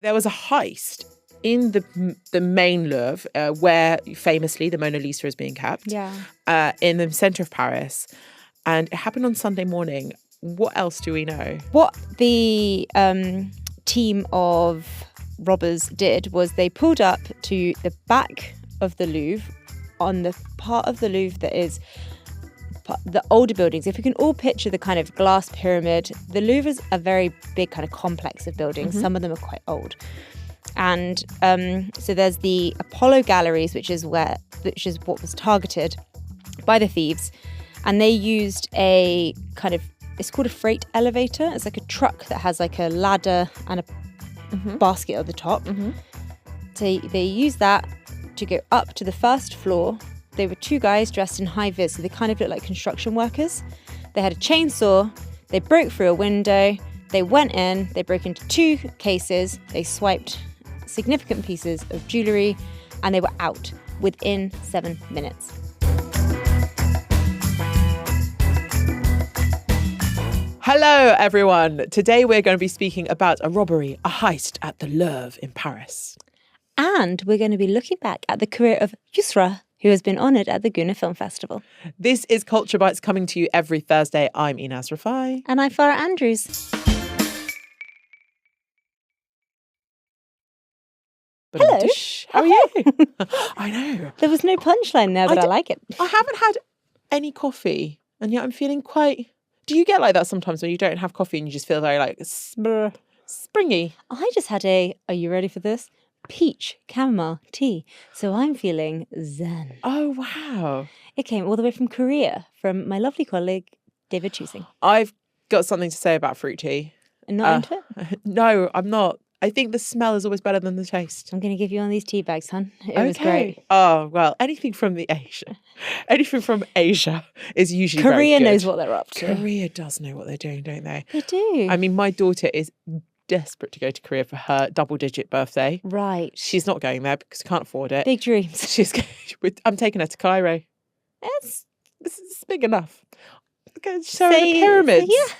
There was a heist in the main Louvre, where famously the Mona Lisa is being kept. Yeah. In the centre of Paris, and it happened on Sunday morning. What else do we know? What the team of robbers did was they pulled up to the back of the Louvre, on the part of the Louvre that is the older buildings. If we can all picture the kind of glass pyramid, the Louvre is a very big kind of complex of buildings. Some of them are quite old. And so there's the Apollo galleries, which is what was targeted by the thieves. And they used a kind of, it's called a freight elevator. It's like a truck that has like a ladder and a basket at the top. So they used that to go up to the first floor. They were two guys dressed in high vis, so they kind of looked like construction workers. They had a chainsaw. They broke through a window. They went in. They broke into two cases. They swiped significant pieces of jewellery, and they were out within 7 minutes. Hello, everyone. Today we're going to be speaking about a robbery, a heist at the Louvre in Paris. And we're going to be looking back at the career of Yousra, who has been honoured at the Gouna Film Festival. This is Culture Bites, coming to you every Thursday. I'm Enas Refaei. And I'm Farah Andrews. Hello. How are you? I know. There was no punchline there, but I like it. I haven't had any coffee, and yet I'm feeling quite... Do you get like that sometimes when you don't have coffee and you just feel very like springy? I just had are you ready for this? Peach chamomile tea. So I'm feeling zen. Oh, wow. It came all the way from Korea, from my lovely colleague, David Choosing. I've got something to say about fruit tea. Not into it? No, I'm not. I think the smell is always better than the taste. I'm going to give you one of these tea bags, hun. It was great. Oh, well, anything from Asia is usually very Korea good. knows what they're up to. Korea does know what they're doing, don't they? They do. I mean, my daughter is desperate to go to Korea for her double-digit birthday. Right. She's not going there because she can't afford it. Big dreams. I'm taking her to Cairo. It's big enough. Go show her the pyramids. Yeah.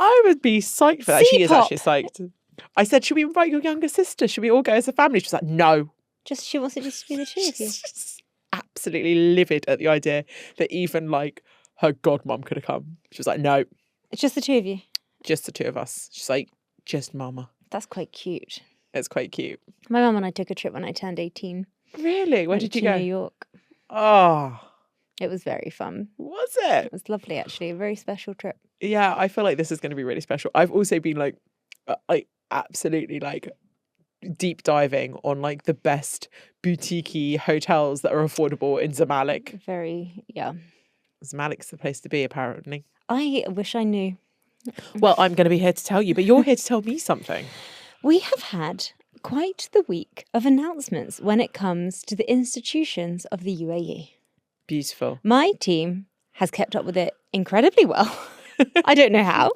I would be psyched for that. She is C-pop. actually psyched. I said, should we invite your younger sister? Should we all go as a family? She was like, no. She wants it just to be the two of you. She's absolutely livid at the idea that even like her godmum could have come. She was like, no. It's just the two of you. Just the two of us. She's like, just mama. That's quite cute. It's quite cute. My mum and I took a trip when I turned 18. Really? Where did you go? New York. Oh. It was very fun. Was it? It was lovely, actually. A very special trip. Yeah, I feel like this is going to be really special. I've also been like absolutely like deep diving on like the best boutique-y hotels that are affordable in Zamalek. Zamalek's the place to be, apparently. I wish I knew. Well, I'm going to be here to tell you, but you're here to tell me something. We have had quite the week of announcements when it comes to the institutions of the UAE. Beautiful. My team has kept up with it incredibly well. I don't know how.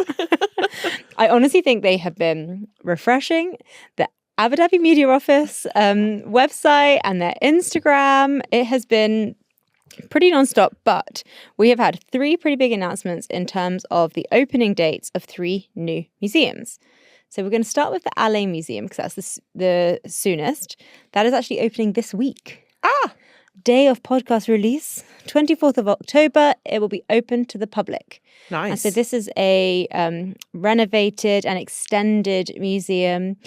I honestly think they have been refreshing the Abu Dhabi Media Office website and their Instagram. It has been pretty nonstop, but we have had 3 pretty big announcements in terms of the opening dates of 3 new museums. So we're going to start with the Al Museum because that's the soonest. That is actually opening this week. Day of podcast release, 24th of October, it will be open to the public. Nice. And so this is a renovated and extended museum.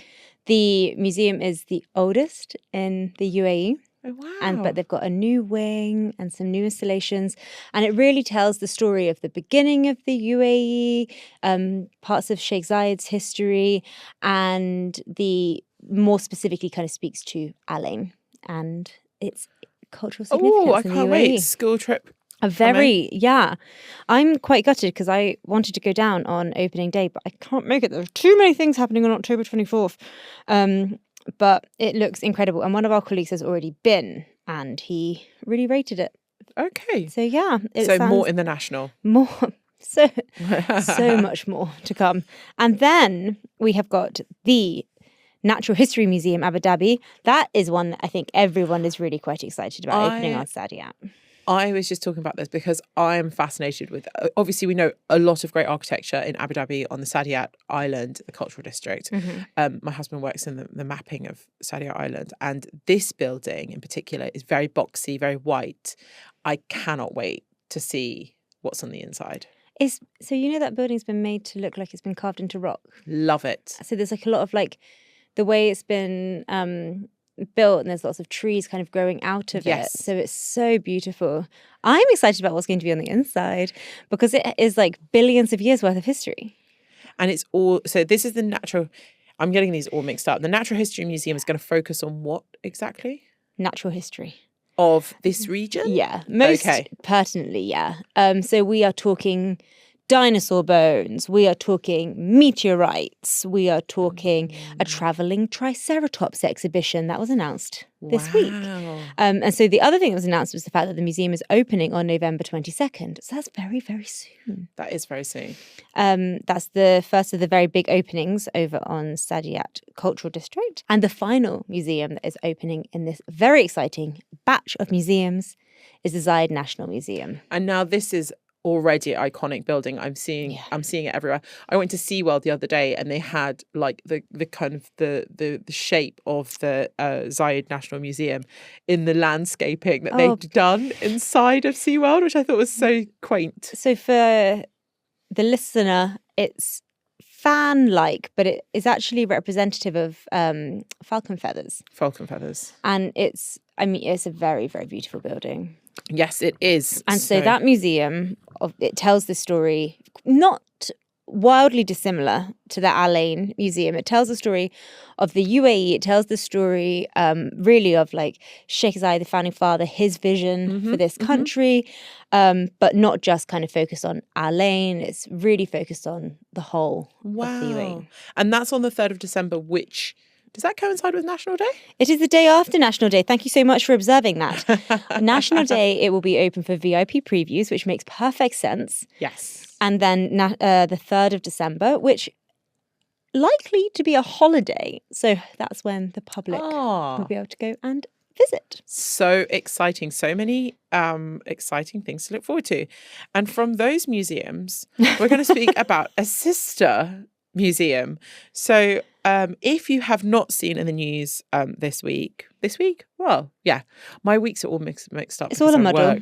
The museum is the oldest in the UAE. Oh, wow. But they've got a new wing and some new installations. And it really tells the story of the beginning of the UAE, parts of Sheikh Zayed's history, and the more specifically kind of speaks to Al Ain and its cultural significance. Oh, I in can't the UAE. wait. School trip. Yeah. I'm quite gutted because I wanted to go down on opening day, but I can't make it. There are too many things happening on October 24th. But it looks incredible. And one of our colleagues has already been, and he really rated it. Okay. So, yeah. More in the National. More. So much more to come. And then we have got the Natural History Museum, Abu Dhabi. That is one that I think everyone is really quite excited about opening on Saudi. I was just talking about this because I am fascinated with, obviously we know a lot of great architecture in Abu Dhabi on the Saadiyat Island, the cultural district. My husband works in the mapping of Saadiyat Island, and this building in particular is very boxy, very white. I cannot wait to see what's on the inside. So you know that building's been made to look like it's been carved into rock? Love it. So there's like a lot of like the way it's been built, and there's lots of trees kind of growing out of it. So it's so beautiful. I'm excited about what's going to be on the inside because it is like billions of years worth of history. And it's all, so this is the natural, I'm getting these all mixed up. The Natural History Museum is going to focus on what exactly? Natural history. Of this region? Yeah, most pertinently, yeah. So we are talking dinosaur bones, we are talking meteorites, we are talking a travelling triceratops exhibition that was announced this week. And so the other thing that was announced was the fact that the museum is opening on November 22nd. So that's very, very soon. That is very soon. That's the first of the very big openings over on Saadiyat Cultural District. And the final museum that is opening in this very exciting batch of museums is the Zayed National Museum. And now this is already an iconic building. I'm seeing it everywhere. I went to SeaWorld the other day and they had like the kind of the shape of the Zayed National Museum in the landscaping that they'd done inside of SeaWorld, which I thought was so quaint. So for the listener, it's fan-like, but it is actually representative of falcon feathers. Falcon feathers. And it's a very, very beautiful building. Yes, it is. And so that museum, it tells the story, not wildly dissimilar to the Al Ain Museum. It tells the story of the UAE. It tells the story really of like Sheikh Zayed, the founding father, his vision for this country, but not just kind of focused on Al Ain. It's really focused on the whole of the UAE. And that's on the 3rd of December, which... Does that coincide with National Day? It is the day after National Day. Thank you so much for observing that. National Day, it will be open for VIP previews, which makes perfect sense. Yes. And then the 3rd of December, which likely to be a holiday. So that's when the public will be able to go and visit. So exciting. So many exciting things to look forward to. And from those museums, we're going to speak about a sister museum. So if you have not seen in the news this week, well, yeah, my weeks are all mixed up. It's all a muddle.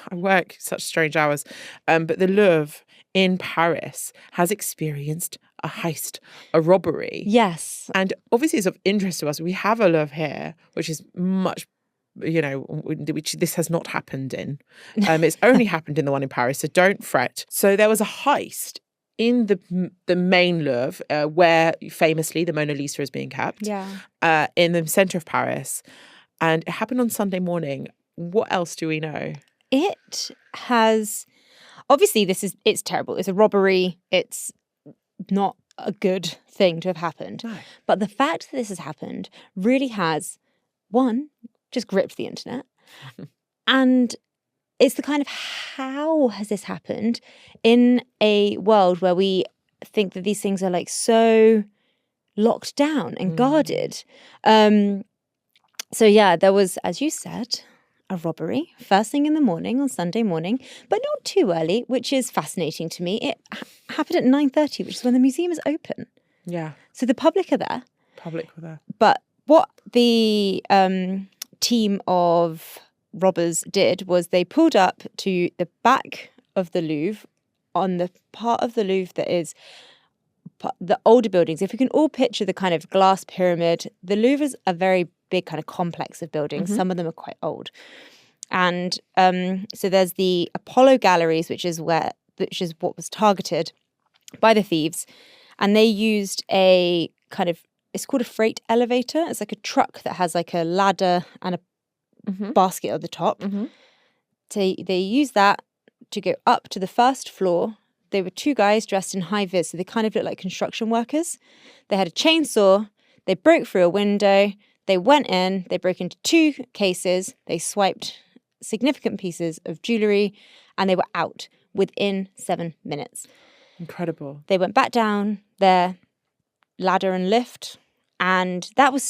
I work such strange hours. But the Louvre in Paris has experienced a heist, a robbery. Yes. And obviously it's of interest to us. We have a Louvre here, which is much, which this has not happened in. It's only happened in the one in Paris, so don't fret. So there was a heist in the main Louvre, where famously the Mona Lisa is being kept, in the centre of Paris. And it happened on Sunday morning. What else do we know? It has... Obviously, it's terrible. It's a robbery. It's not a good thing to have happened. No. But the fact that this has happened really has, one, just gripped the internet. And it's the kind of, how has this happened in a world where we think that these things are like so locked down and guarded. So yeah, there was, as you said, a robbery first thing in the morning on Sunday morning, but not too early, which is fascinating to me. It happened at 9:30, which is when the museum is open. Yeah. So the public are there. Public were there. But what the team of robbers did was they pulled up to the back of the Louvre, on the part of the Louvre that is the older buildings. If we can all picture the kind of glass pyramid, the Louvre is a very big kind of complex of buildings. Some of them are quite old. And so there's the Apollo galleries, which is what was targeted by the thieves. And they used a kind of, it's called a freight elevator. It's like a truck that has like a ladder and a basket at the top. So they used that to go up to the first floor. They were two guys dressed in high vis, so they kind of looked like construction workers. They had a chainsaw. They broke through a window. They went in. They broke into two cases. They swiped significant pieces of jewellery, and they were out within 7 minutes. Incredible. They went back down their ladder and lift. And that was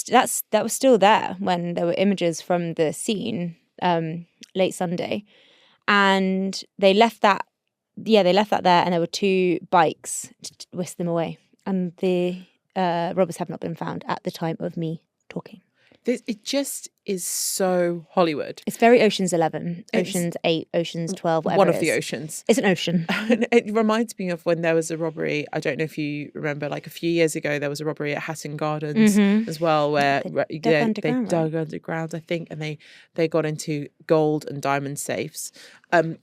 still there when there were images from the scene late Sunday. And they left that there, and there were 2 bikes to whisk them away. And the robbers have not been found at the time of me talking. It just is so Hollywood. It's very Ocean's 11, Ocean's 8, Ocean's 12, whatever One it of the is. oceans. It's an ocean. It reminds me of when there was a robbery. I don't know if you remember, like a few years ago, there was a robbery at Hatton Gardens as well, where they dug underground, I think, and they got into gold and diamond safes.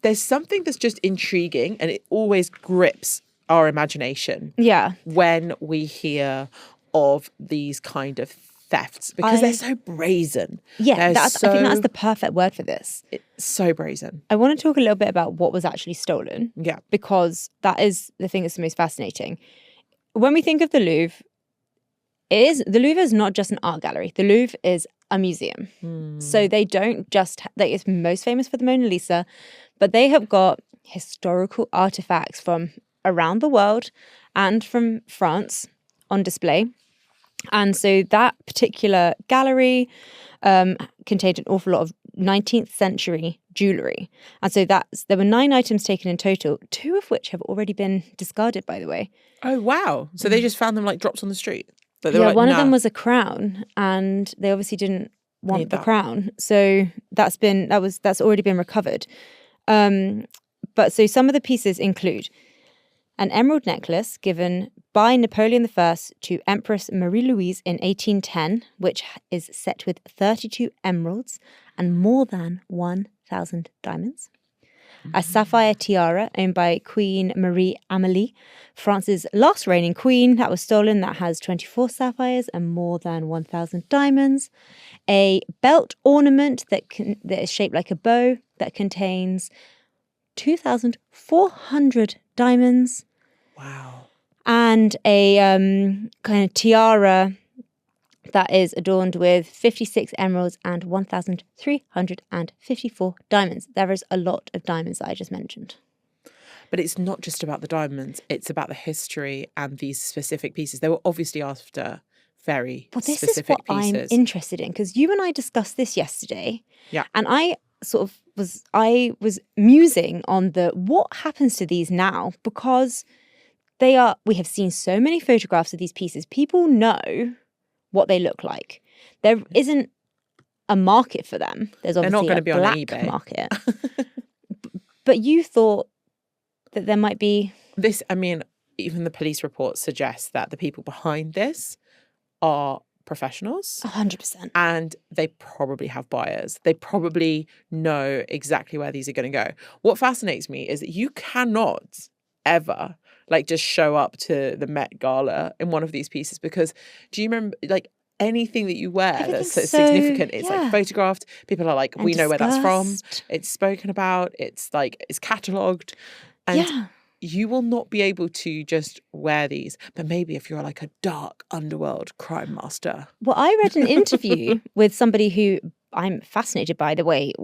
There's something that's just intriguing, and it always grips our imagination. Yeah. When we hear of these kind of thefts, because they're so brazen. Yeah, I think that's the perfect word for this. It's so brazen. I want to talk a little bit about what was actually stolen. Yeah. Because that is the thing that's the most fascinating. When we think of the Louvre, the Louvre is not just an art gallery. The Louvre is a museum. So they don't just, it's most famous for the Mona Lisa, but they have got historical artifacts from around the world and from France on display. And so that particular gallery contained an awful lot of 19th century jewellery. And so there were 9 items taken in total, 2 of which have already been discarded, by the way. Oh, wow. So they just found them like dropped on the street? One of them was a crown, and they obviously didn't want the crown. So that's already been recovered. But so some of the pieces include an emerald necklace given by Napoleon I to Empress Marie-Louise in 1810, which is set with 32 emeralds and more than 1,000 diamonds. A sapphire tiara owned by Queen Marie Amélie, France's last reigning queen, that was stolen, that has 24 sapphires and more than 1,000 diamonds. A belt ornament that is shaped like a bow that contains 2,400 diamonds. Wow. And a kind of tiara that is adorned with 56 emeralds and 1,354 diamonds. There is a lot of diamonds that I just mentioned. But it's not just about the diamonds. It's about the history and these specific pieces. They were obviously after very specific pieces. This is what I'm interested in, because you and I discussed this yesterday. Yeah. And I was musing on what happens to these now, because we have seen so many photographs of these pieces. People know what they look like. There isn't a market for them. There's obviously a black market. But you thought that there might be... This, I mean, even the police report suggests that the people behind this are professionals. 100%. And they probably have buyers. They probably know exactly where these are going to go. What fascinates me is that you cannot ever just show up to the Met Gala in one of these pieces, because do you remember anything that you wear that's significant? It's photographed. People are like, we know where that's from. It's spoken about. It's catalogued. And you will not be able to just wear these. But maybe if you're like a dark underworld crime master. Well, I read an interview with somebody who I'm fascinated, by the way,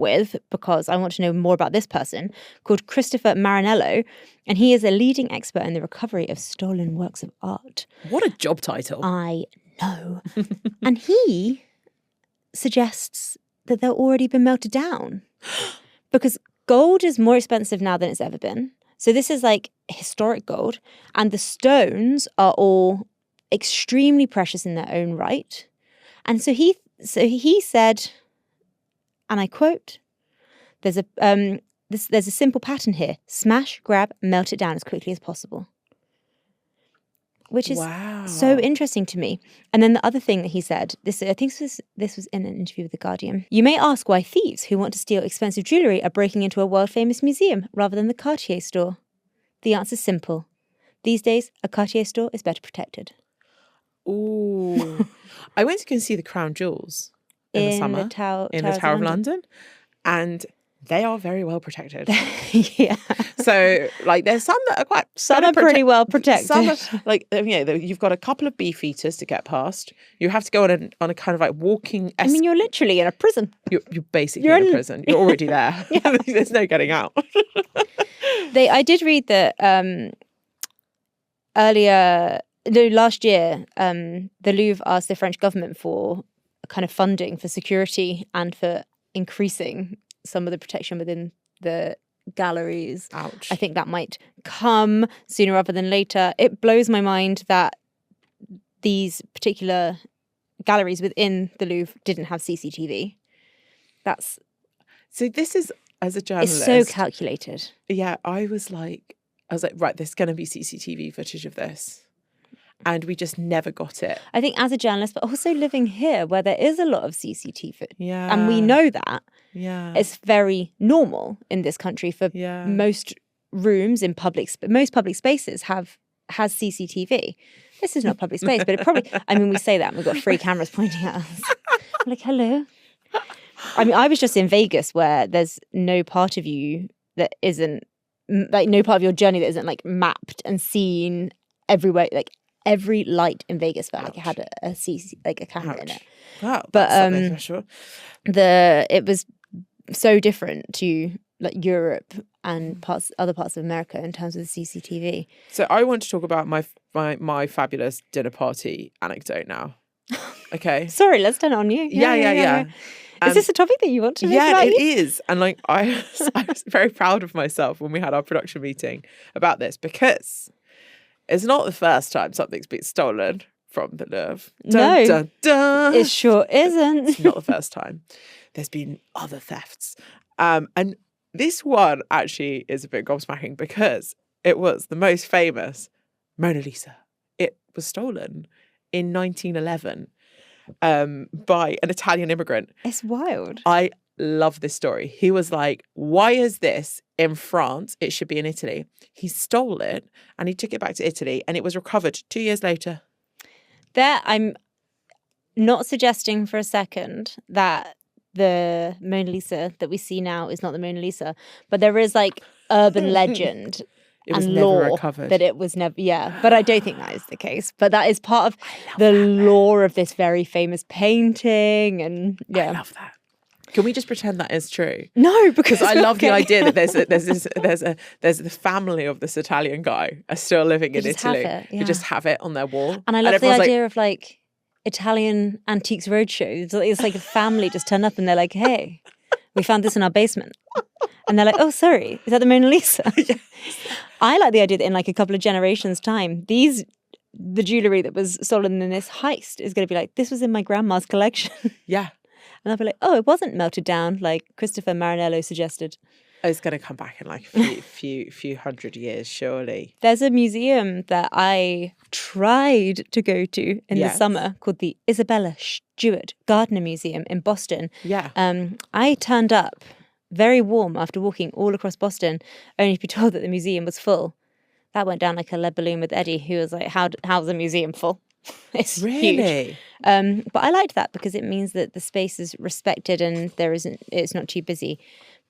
because I want to know more about this person, called Christopher Marinello, and he is a leading expert in the recovery of stolen works of art. What a job title. I know. And he suggests that they've already been melted down, because gold is more expensive now than it's ever been. So this is historic gold, and the stones are all extremely precious in their own right. And so he said, and I quote, there's a simple pattern here: smash, grab, melt it down as quickly as possible. Which is so interesting to me. And then the other thing that he said, I think this was in an interview with The Guardian. You may ask why thieves who want to steal expensive jewellery are breaking into a world-famous museum rather than the Cartier store. The answer's simple. These days, a Cartier store is better protected. Ooh. I went to go and see the Crown Jewels in the summer in the Tower of London, and they are very well protected. Yeah. So there's some that are pretty well protected. Some are, you've got a couple of beefeaters to get past. You have to go on a kind of walking. I mean, you're literally in a prison. You're basically in a prison. You're already there. There's no getting out. I did read that last year, the Louvre asked the French government for kind of funding for security and for increasing some of the protection within the galleries. Ouch. I think that might come sooner rather than later. It blows my mind that these particular galleries within the Louvre didn't have CCTV. So this is, as a It's journalist, so calculated. yeah, I was like, right, there's going to be CCTV footage of this. And we just never got it. I think as a journalist, but also living here where there is a lot of CCTV. Yeah. And we know that. Yeah. It's very normal in this country for most rooms in most public spaces has CCTV. This is not public space, but it probably, I mean, we say that and we've got 3 cameras pointing at us. I'm like, hello. I mean, I was just in Vegas where there's no part of you that isn't, like no part of your journey that isn't like mapped and seen everywhere. Like every light in Vegas felt like it had a CC, like a camera in it. Wow, but that's something special. it was so different to like Europe and other parts of America in terms of the CCTV. So I want to talk about my fabulous dinner party anecdote now. Okay. Sorry, let's turn it on you. Yeah. Is this a topic that you want to make about it you? is. And like I was very proud of myself when we had our production meeting about this, because it's not the first time something's been stolen from the Louvre. No, dun, dun. It sure isn't. It's not the first time. There's been other thefts. And this one actually is a bit gobsmacking because it was the most famous Mona Lisa. It was stolen in 1911 by an Italian immigrant. It's wild. I love this story. He was like, why is this in France? It should be in Italy. He stole it and he took it back to Italy and it was recovered 2 years later. I'm not suggesting for a second that the Mona Lisa that we see now is not the Mona Lisa, but there is like urban legend and lore that it was never, but I don't think that is the case. But that is part of the lore of this very famous painting, and I love that. Can we just pretend that is true? No, because I love the idea that there's the family of this Italian guy are still living in Italy who just have it on their wall, and I love the idea of like Italian antiques roadshow. It's like a family just turn up and they're like, "Hey, we found this in our basement," and they're like, "Oh, sorry, is that the Mona Lisa?" Yes. I like the idea that in like a couple of generations' time, the jewellery that was stolen in this heist is going to be like, "This was in my grandma's collection." Yeah. And I'll be like, oh, it wasn't melted down like Christopher Marinello suggested. It's going to come back in like a few hundred years, surely. There's a museum that I tried to go to in the summer called the Isabella Stewart Gardner Museum in Boston. Yeah. I turned up very warm after walking all across Boston, only to be told that the museum was full. That went down like a lead balloon with Eddie, who was like, how's the museum full? It's really huge. But I liked that because it means that the space is respected and it's not too busy.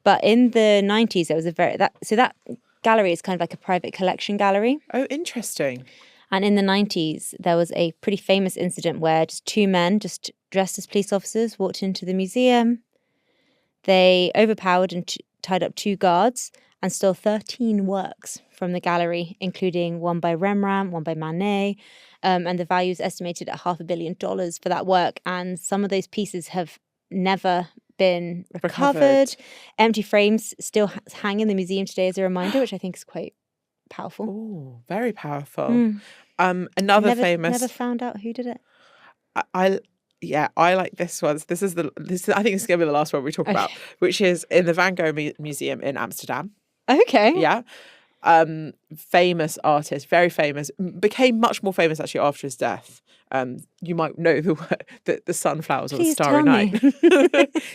But in the 90s, there was that gallery is kind of like a private collection gallery. Oh, interesting. And in the 90s, there was a pretty famous incident where just 2 men, just dressed as police officers, walked into the museum. They overpowered and tied up 2 guards and stole 13 works from the gallery, including one by Rembrandt, one by Manet, and the value is estimated at $500 million for that work. And some of those pieces have never been recovered. Empty frames still hang in the museum today as a reminder, which I think is quite powerful. Oh, very powerful. Another famous. Never found out who did it. I like this one. This is I think this is going to be the last one we talk about, which is in the Van Gogh Museum in Amsterdam. Okay. Yeah. Famous artist, very famous, became much more famous actually after his death. You might know the sunflowers on Starry Night.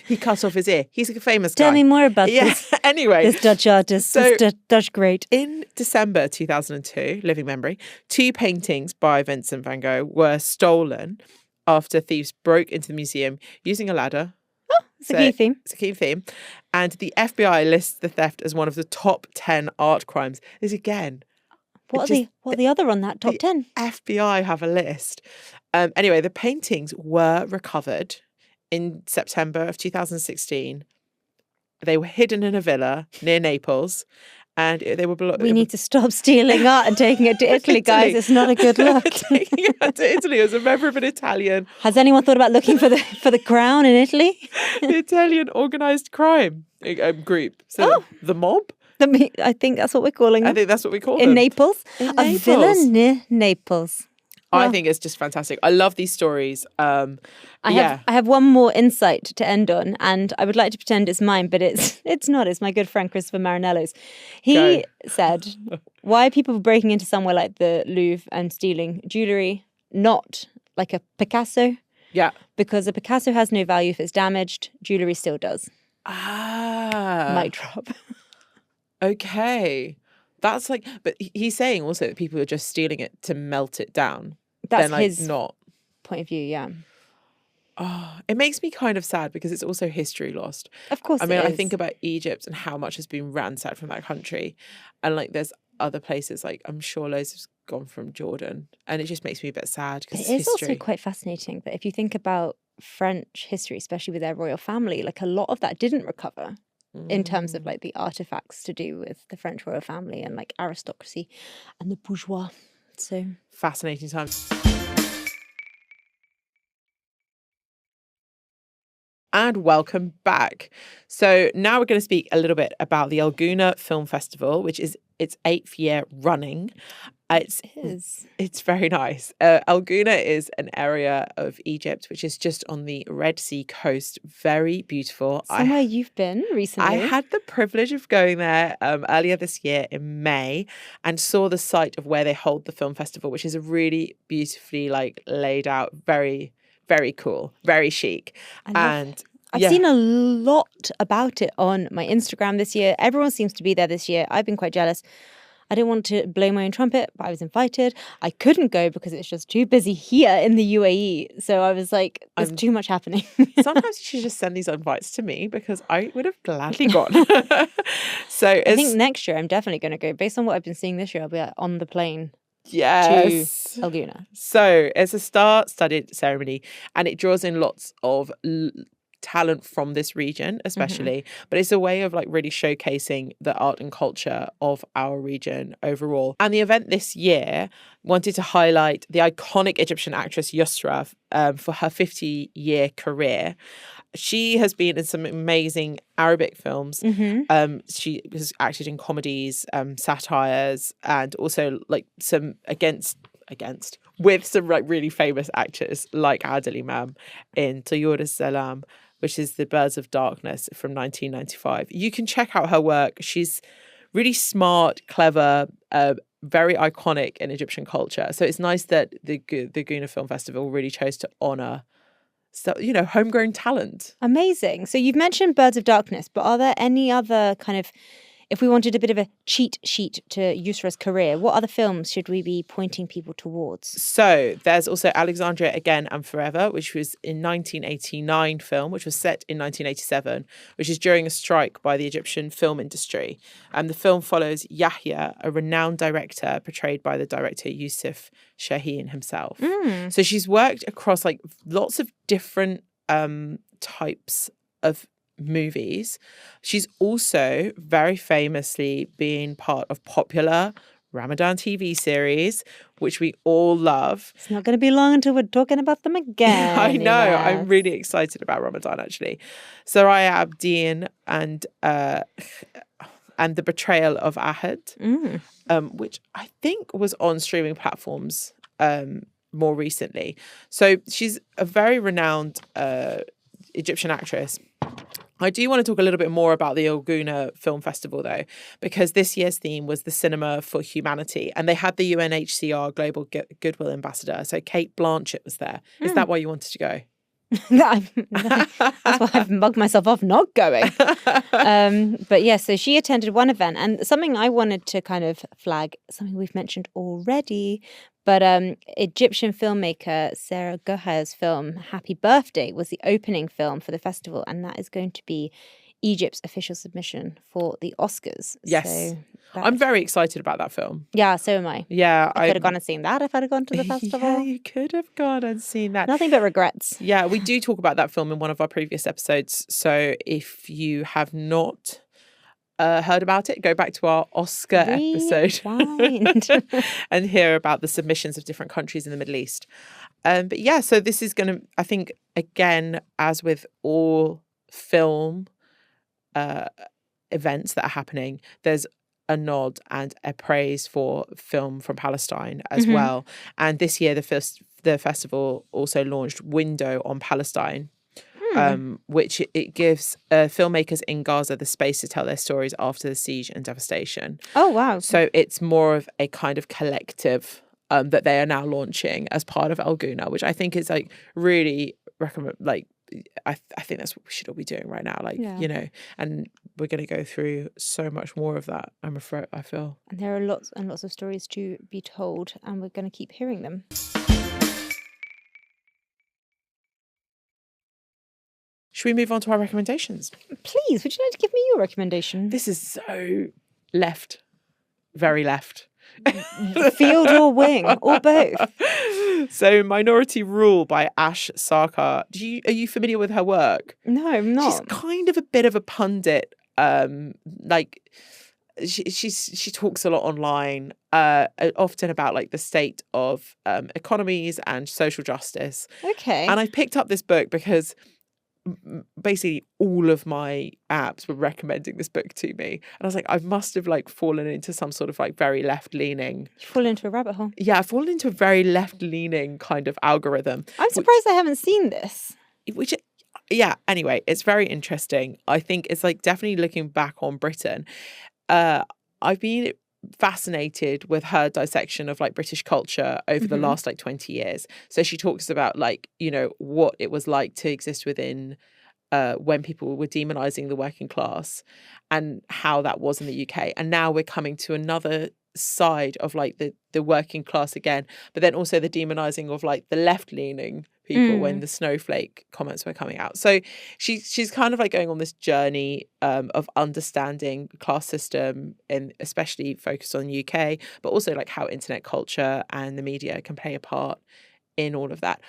He cut off his ear. He's a famous guy. Tell me more about this. Anyway, this Dutch artist, this Dutch great. In December 2002, living memory, 2 paintings by Vincent van Gogh were stolen after thieves broke into the museum using a ladder. It's a key theme. It's a key theme. And the FBI lists the theft as one of the top 10 art crimes. This again. What are the other on that top 10? FBI have a list. Anyway, the paintings were recovered in September of 2016. They were hidden in a villa near Naples. And they were... We need to stop stealing art and taking it to Italy, guys. It's not a good look. Taking it to Italy as a member of an Italian... Has anyone thought about looking for the crown in Italy? The Italian organised crime group. So the mob I think that's what we're calling I them. think that's what we call In them. Naples. In A villa Naples. near Naples. I think it's just fantastic. I love these stories. I have one more insight to end on, and I would like to pretend it's mine, but it's not. It's my good friend Christopher Marinello's. He said, why are people breaking into somewhere like the Louvre and stealing jewellery, not like a Picasso? Yeah. Because a Picasso has no value if it's damaged. Jewellery still does. Mic drop. Okay. That's like, but he's saying also that people are just stealing it to melt it down. That's like his not. point of view, yeah. Oh, it makes me kind of sad because it's also history lost. Of course I mean, it I is. think about Egypt and how much has been ransacked from that country. And like there's other places, like I'm sure loads have gone from Jordan. And it just makes me a bit sad because it's It is history. also quite fascinating that if you think about French history, especially with their royal family, like a lot of that didn't recover in terms of like the artifacts to do with the French royal family and like aristocracy and the bourgeois. So Fascinating times. And welcome back. So now we're going to speak a little bit about the Gouna Film Festival, which is its 8th year running. It's very nice. Gouna is an area of Egypt which is just on the Red Sea coast. Very beautiful. somewhere you've been recently. I had the privilege of going there earlier this year in May and saw the site of where they hold the film festival, which is a really beautifully like laid out, very, very cool, very chic. I've seen a lot about it on my Instagram this year. Everyone seems to be there this year. I've been quite jealous. I didn't want to blow my own trumpet, but I was invited. I couldn't go because it's just too busy here in the UAE. So I was like, there's too much happening. Sometimes you should just send these invites to me because I would have gladly gone. I think next year I'm definitely going to go. Based on what I've been seeing this year, I'll be on the plane to Gouna. So it's a star-studded ceremony and it draws in lots of talent from this region especially, but it's a way of like really showcasing the art and culture of our region overall. And the event this year wanted to highlight the iconic Egyptian actress Yousra for her 50-year career. She has been in some amazing Arabic films. She has acted in comedies, satires, and also like some with some like really famous actors like Adel Imam in Tayur Salam, which is The Birds of Darkness from 1995. You can check out her work. She's really smart, clever, very iconic in Egyptian culture. So it's nice that the Gouna Film Festival really chose to honour homegrown talent. Amazing. So you've mentioned Birds of Darkness, but are there any other kind of, if we wanted a bit of a cheat sheet to Yousra's career, what other films should we be pointing people towards? So there's also Alexandria Again and Forever, which was in 1989 film, which was set in 1987, which is during a strike by the Egyptian film industry. And the film follows Yahya, a renowned director portrayed by the director Youssef Chahine himself. So she's worked across like lots of different types of movies. She's also very famously been part of popular Ramadan TV series, which we all love. It's not going to be long until we're talking about them again. I know. Enas. I'm really excited about Ramadan, actually. Soraya Abdeen and The Betrayal of Ahad, which I think was on streaming platforms more recently. So she's a very renowned Egyptian actress. I do want to talk a little bit more about the Gouna Film Festival, though, because this year's theme was the cinema for humanity, and they had the UNHCR Global Goodwill Ambassador. So Kate Blanchett was there. Is that why you wanted to go? That's why I've mugged myself off not going. But yeah, so she attended one event, and something I wanted to kind of flag, something we've mentioned already, but Egyptian filmmaker Sarah Goha's film Happy Birthday was the opening film for the festival, and that is going to be Egypt's official submission for the Oscars. Yes. So I'm very excited about that film. Yeah, so am I. Yeah. I could have gone and seen that if I'd have gone to the festival. Yeah, you could have gone and seen that. Nothing but regrets. Yeah, we do talk about that film in one of our previous episodes. So if you have not heard about it, go back to our Oscar episode and hear about the submissions of different countries in the Middle East. But yeah, so this is going to, I think, again, as with all film events that are happening. There's a nod and a praise for film from Palestine as well. And this year, the festival also launched Window on Palestine, which it gives filmmakers in Gaza the space to tell their stories after the siege and devastation. Oh, wow. So it's more of a kind of collective that they are now launching as part of El Gouna, which I think is like really recommend. Like, I think that's what we should all be doing right now. Like, you know, and we're going to go through so much more of that. I'm afraid, I feel. And there are lots and lots of stories to be told, and we're going to keep hearing them. Should we move on to our recommendations? Please, would you like to give me your recommendation? This is so left, very left. Field or wing, or both. So Minority Rule by Ash Sarkar. Are you familiar with her work? No, I'm not. She's kind of a bit of a pundit. Like she talks a lot online, often about like the state of economies and social justice. Okay. And I picked up this book because basically all of my apps were recommending this book to me, and I was like, I must have like fallen into some sort of like very left-leaning. You fall into a rabbit hole. Yeah, I've fallen into a very left-leaning kind of algorithm. I'm surprised I haven't seen this. Which yeah, anyway, it's very interesting. I think it's like definitely looking back on Britain. I've been fascinated with her dissection of like British culture over the last like 20 years. So she talks about like, you know, what it was like to exist within when people were demonizing the working class and how that was in the UK. And now we're coming to another side of like the working class again, but then also the demonizing of like the left-leaning people when the snowflake comments were coming out. So she's kind of like going on this journey of understanding the class system, and especially focused on the UK, but also like how internet culture and the media can play a part in all of that.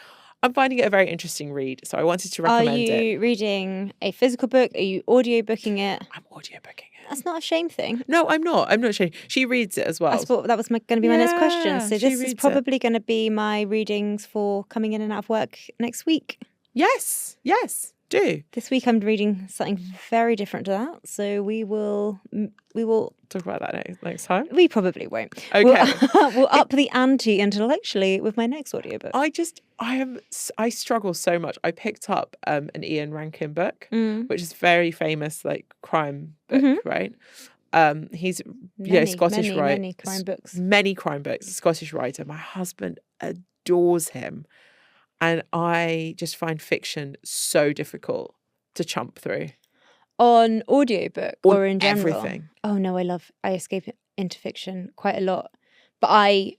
I'm finding it a very interesting read, so I wanted to recommend it. Are you reading a physical book? Are you audiobooking it? I'm audiobooking it. That's not a shame thing. No, I'm not. I'm not sure. She reads it as well. I thought that was going to be my next question. So she this is reads probably going to be my readings for coming in and out of work next week. Yes, do. This week I'm reading something very different to that. So we will Talk about that next time. We probably won't. Okay. We'll up the ante intellectually with my next audiobook. I struggle so much. I picked up an Ian Rankin book, which is very famous, like crime book, right? He's Scottish writer. Many crime books. Many crime books. Scottish writer. My husband adores him, and I just find fiction so difficult to chump through. On audiobook or in general? Everything. Oh no, I escape into fiction quite a lot. But I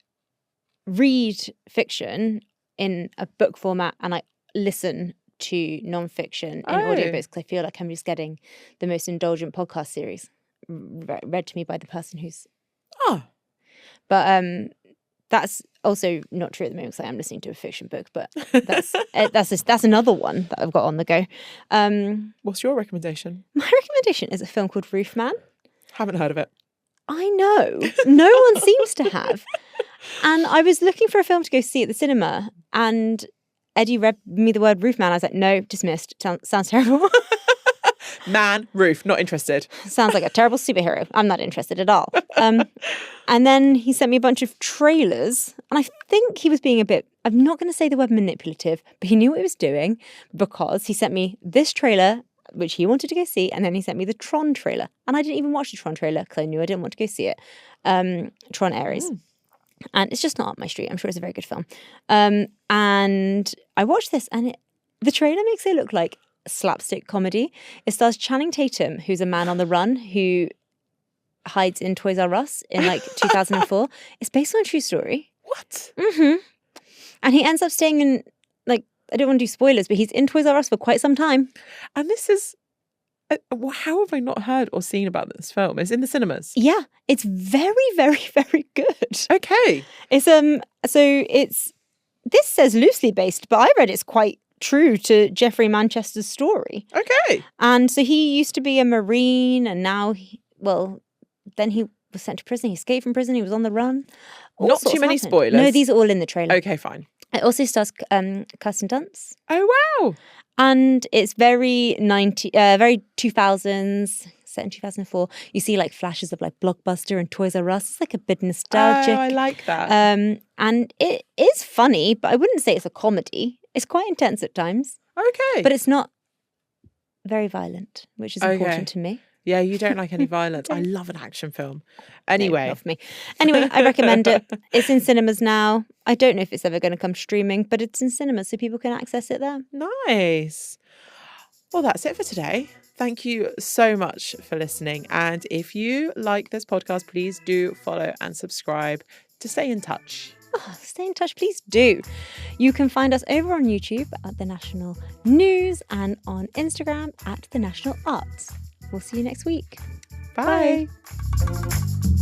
read fiction in a book format and I listen to non-fiction in audiobooks because I feel like I'm just getting the most indulgent podcast series read to me by the person who's... Oh. But that's also not true at the moment because I am listening to a fiction book, but that's another one that I've got on the go. What's your recommendation? My recommendation is a film called Roofman. Haven't heard of it. I know. No one seems to have. And I was looking for a film to go see at the cinema, and Eddie read me the word Roofman. I was like, no, dismissed. Sounds terrible. Man, roof, not interested. Sounds like a terrible superhero. I'm not interested at all. And then he sent me a bunch of trailers, and I think he was being a bit, I'm not going to say the word manipulative, but he knew what he was doing because he sent me this trailer, which he wanted to go see, and then he sent me the Tron trailer. And I didn't even watch the Tron trailer because I knew I didn't want to go see it. Tron Ares. And it's just not up my street. I'm sure it's a very good film. And I watched this, and the trailer makes it look like slapstick comedy. It stars Channing Tatum, who's a man on the run who hides in Toys R Us in like 2004. It's based on a true story. What? Mm-hmm. And he ends up staying in, like, I don't want to do spoilers, but he's in Toys R Us for quite some time. And this is, how have I not heard or seen about this film? It's in the cinemas. Yeah, it's very, very, very good. Okay. It's this says loosely based, but I read it's quite true to Geoffrey Manchester's story. Okay. And so he used to be a Marine, and now, then he was sent to prison. He escaped from prison. He was on the run. Not too many spoilers. No, these are all in the trailer. Okay, fine. It also stars Kirsten Dunst. Oh, wow. And it's very 2000s, set in 2004. You see like flashes of like Blockbuster and Toys R Us. It's like a bit nostalgic. Oh, I like that. And it is funny, but I wouldn't say it's a comedy. It's quite intense at times. Okay. But it's not very violent, which is important to me. Yeah, you don't like any violence. I love an action film. Anyway. Love me. Anyway, I recommend it. It's in cinemas now. I don't know if it's ever going to come streaming, but it's in cinemas so people can access it there. Nice. Well, that's it for today. Thank you so much for listening. And if you like this podcast, please do follow and subscribe to stay in touch. Oh, stay in touch, please do. You can find us over on YouTube at The National News and on Instagram at The National Arts. We'll see you next week. Bye. Bye.